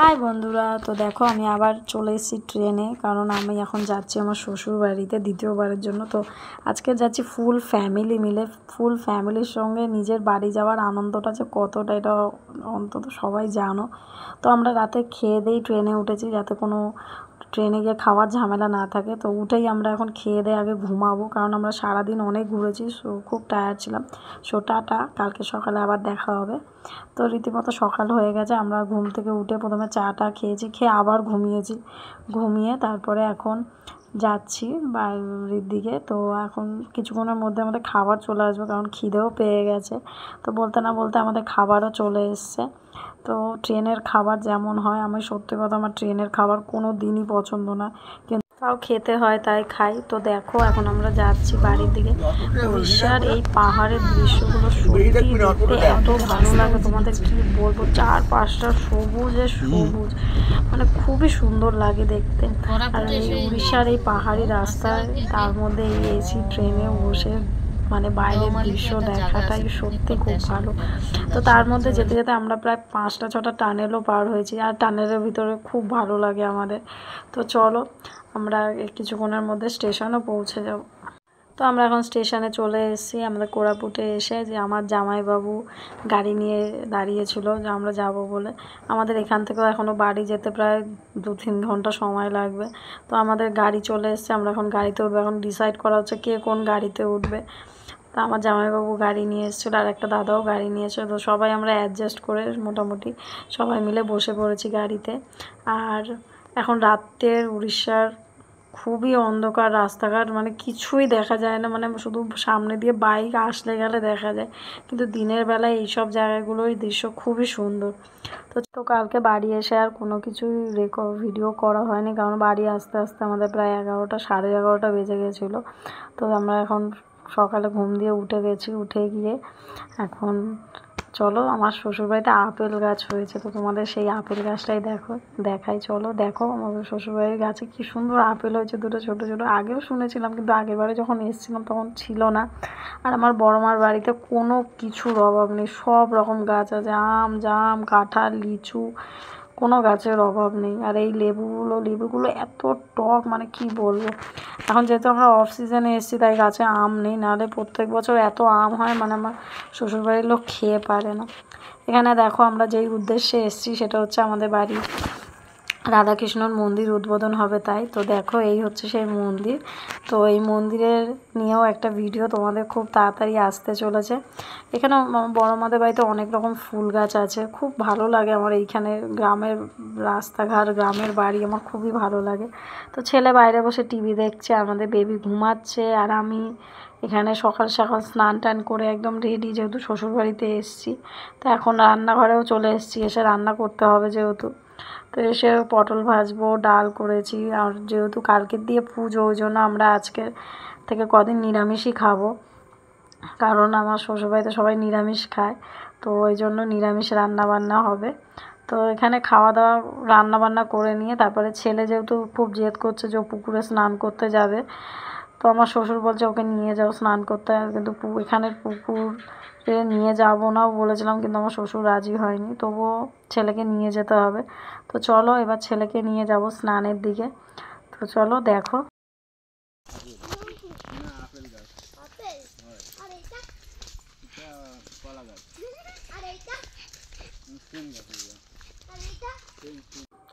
High বন্ধুরা, তো দেখো আমি আবার চলে এসেছি ট্রেনে, কারণ আমি এখন যাচ্ছি আমার শ্বশুর বাড়িতে দ্বিতীয়বারের জন্য। তো আজকে যাচ্ছি ফুল ফ্যামিলি মিলে। ফুল ফ্যামিলির সঙ্গে নিজের বাড়ি যাওয়ার আনন্দটা যে কতটা, এটা অন্তত সবাই জানো। তো আমরা রাতে খেয়ে দিয়েই ট্রেনে উঠেছি, যাতে কোনো ট্রেনে গিয়ে খাওয়ার ঝামেলা না থাকে। তো উঠেই আমরা এখন খেয়ে দিয়ে আগে ঘুমাবো, কারণ আমরা সারাদিন অনেক ঘুরেছি, খুব টায়ার্ড ছিলাম। টাটা, কালকে সকালে আবার দেখা হবে। তো রীতিমতো সকাল হয়ে গেছে, আমরা ঘুম থেকে উঠে প্রথমে চাটা খেয়েছি, খেয়ে আবার ঘুমিয়েছি। ঘুমিয়ে তারপরে এখন যাচ্ছি বাড়ির দিকে। তো এখন কিছুক্ষণের মধ্যে আমাদের খাবার চলে আসবে, কারণ খিদেও পেয়ে গেছে। তো বলতে না বলতে আমাদের খাবারও চলে এসছে। তো ট্রেনের খাবার যেমন হয়, আমি সত্যি কথা আমার ট্রেনের খাবার কোনো দিনই পছন্দ না, কিন্তু তাও খেতে হয়, তাই খাই। তো দেখো এখন আমরা যাচ্ছি বাড়ির দিকে। উড়িষ্যার এই পাহাড়ের দৃশ্যগুলো সত্যি দেখতে এত ভালো লাগে, তোমাদের কি বলবো। চারপাশটা সবুজে সবুজ, মানে খুবই সুন্দর লাগে দেখতে। আর এই উড়িষ্যার এই পাহাড়ি রাস্তায়, তার মধ্যে এই এসি ট্রেনে বসে মানে বাইরের দৃশ্য দেখাটাই সত্যি খুব ভালো। তো তার মধ্যে যেতে যেতে আমরা প্রায় 5টা-6টা টানেলও পার হয়েছি, আর টানেলের ভিতরে খুব ভালো লাগে আমাদের। তো চলো আমরা কিছুক্ষণের মধ্যে স্টেশনও পৌঁছে যাব। তো আমরা এখন স্টেশনে চলে এসেছি। আমাদের কোরাপুটে এসে যে আমার জামাইবাবু গাড়ি নিয়ে দাঁড়িয়েছিল যে আমরা যাব বলে। আমাদের এখান থেকেও এখনও বাড়ি যেতে প্রায় 2-3 ঘন্টা সময় লাগবে। তো আমাদের গাড়ি চলে এসেছে, আমরা এখন গাড়িতে উঠবো। এখন ডিসাইড করা হচ্ছে কে কোন গাড়িতে উঠবে। তো আমার জামাইবাবু গাড়ি নিয়ে এসেছিলো, আর একটা দাদাও গাড়ি নিয়েছে। তো সবাই আমরা অ্যাডজাস্ট করে মোটামুটি সবাই মিলে বসে পড়েছি গাড়িতে। আর এখন রাতের উড়িষ্যার খুবই অন্ধকার রাস্তাঘাট, মানে কিছুই দেখা যায় না, মানে শুধু সামনে দিয়ে বাইক আসলে গেলে দেখা যায়, কিন্তু দিনের বেলায় এইসব জায়গাগুলোর দৃশ্য খুবই সুন্দর। তো কালকে বাড়ি এসে আর কোনো কিছুই ভিডিও করা হয়নি, কারণ বাড়ি আসতে আসতে আমাদের প্রায় 11টা, 11:30 বেজে গেছিলো। তো আমরা এখন সকালে ঘুম দিয়ে উঠে গেছি, উঠে গিয়ে এখন চলো আমার শ্বশুরবাড়িতে আপেল গাছ হয়েছে। তো তোমাদের সেই আপেল গাছটাই দেখাই, চলো দেখো আমাদের শ্বশুরবাড়ির গাছে কি সুন্দর আপেল হয়েছে, দুটো ছোটো ছোটো। আগেও শুনেছিলাম, কিন্তু আগেরবারে যখন এসেছিলাম তখন ছিল না। আর আমার বড় মার বাড়িতে কোনো কিছুর অভাব নেই, সব রকম গাছ আছে, আম, জাম, কাঁঠাল, লিচু, কোনো গাছের অভাব নেই। আর এই লেবুগুলো এত টক, মানে কি বলবো। এখন যেহেতু আমরা অফ সিজনে এসেছি, তাই গাছে আম নেই, নাহলে প্রত্যেক বছর এত আম হয়, মানে আমার শ্বশুরবাড়ির লোক খেয়ে পারে না। এখানে দেখো আমরা যেই উদ্দেশ্যে এসেছি সেটা হচ্ছে আমাদের বাড়ি রাধাকৃষ্ণর মন্দির উদ্বোধন হবে, তাই। তো দেখো এই হচ্ছে সেই মন্দির। তো এই মন্দিরের নিয়েও একটা ভিডিও তোমাদের খুব তাড়াতাড়ি আসতে চলেছে। এখানে বড় মাদের বাড়িতে অনেক রকম ফুল গাছ আছে, খুব ভালো লাগে আমার এইখানে গ্রামের রাস্তাঘাট, গ্রামের বাড়ি আমার খুবই ভালো লাগে। তো ছেলে বাইরে বসে টিভি দেখছে, আমাদের বেবি ঘুমাচ্ছে, আর আমি এখানে সকাল সকাল স্নান টান করে একদম রেডি, যেহেতু শ্বশুরবাড়িতে এসেছি। তো এখন রান্নাঘরেও চলে এসেছি, এসে রান্না করতে হবে যেহেতু। তো এসে পটল ভাজবো, ডাল করেছি, আর যেহেতু কালকের দিয়ে পুজো, ওই জন্য আমরা আজকে থেকে কদিন নিরামিষই খাবো, কারণ আমার শ্বশুরবাড়িতে সবাই নিরামিষ খায়। তো ওই জন্য নিরামিষ রান্নাবান্না হবে। তো এখানে খাওয়া দাওয়া রান্নাবান্না করে নিয়ে তারপরে ছেলে যেহেতু খুব জেদ করছে যে ও পুকুরে স্নান করতে যাবে, তো আমার শ্বশুর বলছে ওকে নিয়ে যাও স্নান করতে, কিন্তু এখানের পুকুরে নিয়ে যাব নাও বলেছিলাম, কিন্তু আমার শ্বশুর রাজি হয়নি, তবুও ছেলেকে নিয়ে যেতে হবে। তো চলো এবার ছেলেকে নিয়ে যাব স্নানের দিকে। তো চলো দেখো।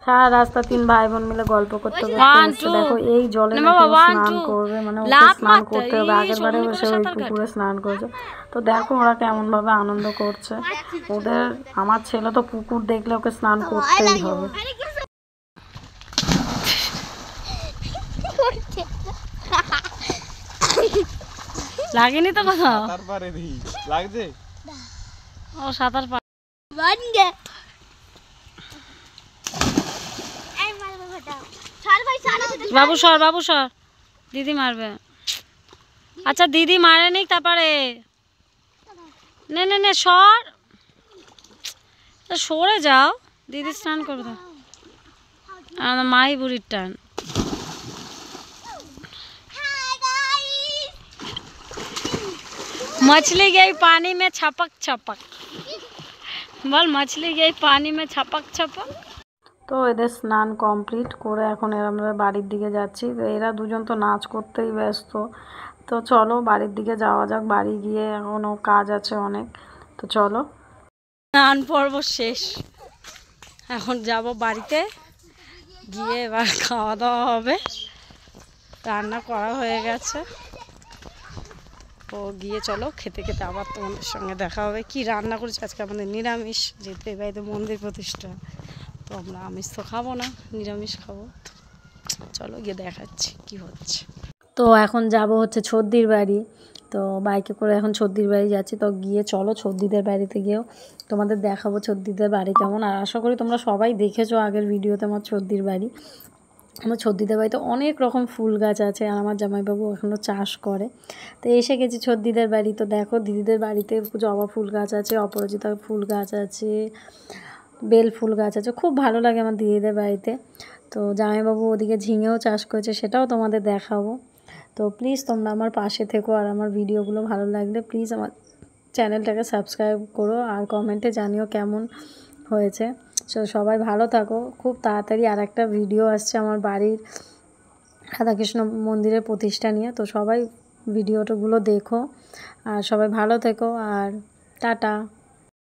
সারা রাস্তা 3 ভাই বোন মিলে গল্প করতে করতে দেখো এই জলে স্নান করবে, মানে ওকে স্নান করতে হবে। আগের বারে বসে ওই পুকুরে স্নান করেছে। তো দেখো ওরা কেমন ভাবে আনন্দ করছে। ওদের, আমার ছেলে তো পুকুর দেখলে ওকে স্নান করতেই হবে। লাগেনি তো কথা লাগছে, ও সাঁতার পারে। বাবু সর, দিদি মারবে। আচ্ছা দিদি মারে নি, তারপরে নে সরে যাও, দিদি স্নান করবে। মাই বুড়ির টান। मछली गई पानी में छपक छपक, बोल मछली गई पानी में छपक छपक। তো এদের স্নান কমপ্লিট করে এখন আমরা বাড়ির দিকে যাচ্ছি। তো এরা দুজন তো নাচ করতেই ব্যস্ত। তো চলো বাড়ির দিকে যাওয়া যাক, বাড়ি গিয়ে এখনও কাজ আছে অনেক। তো চলো, স্নান পর্ব শেষ, এখন যাব বাড়িতে গিয়ে এবার খাওয়া দাওয়া হবে। রান্না করা হয়ে গেছে, তো গিয়ে চলো খেতে খেতে আবার তোমাদের সঙ্গে দেখা হবে। কি রান্না করেছি আজকে আমাদের নিরামিষ, যেহেতু এই বাড়িতে মন্দির প্রতিষ্ঠা, তো আমরা আমিষ তো খাবো না, নিরামিষ খাবো। চলো গিয়ে দেখাচ্ছি কি হচ্ছে। তো এখন যাব হচ্ছে ছদ্দির বাড়ি। তো বাইকে করে এখন ছদ্দির বাড়ি যাচ্ছি। তো গিয়ে চলো ছদ্দিদের বাড়িতে গিয়েও তোমাদের দেখাবো ছদ্দিদের বাড়ি কেমন। আর আশা করি তোমরা সবাই দেখেছো আগের ভিডিওতে আমার ছদ্দির বাড়ি। আমার ছদ্দিদের বাড়িতে অনেক রকম ফুল গাছ আছে, আর আমার জামাইবাবু এখনও চাষ করে। তো এসে গেছি ছদ্দিদের বাড়ি। তো দেখো দিদিদের বাড়িতে জবা ফুল গাছ আছে, অপরাজিতা ফুল গাছ আছে, বেল ফুল গাছ আছে, খুব ভালো লাগে আমার দিদিদের বাড়িতে। তো জামাইবাবু ওদিকে ঝিঙেও চাষ করেছে, সেটাও তোমাদের দেখাবো। তো প্লিজ তোমরা আমার পাশে থেকো, আর আমার ভিডিওগুলো ভালো লাগলে প্লিজ আমার চ্যানেলটাকে সাবস্ক্রাইব করো, আর কমেন্টে জানিও কেমন হয়েছে। সো সবাই ভালো থাকো। খুব তাড়াতাড়ি আর একটা ভিডিও আসছে আমার বাড়ির রাধাকৃষ্ণ মন্দিরের প্রতিষ্ঠা নিয়ে। তো সবাই ভিডিওটাগুলো দেখো, আর সবাই ভালো থেকো, আর টাটা।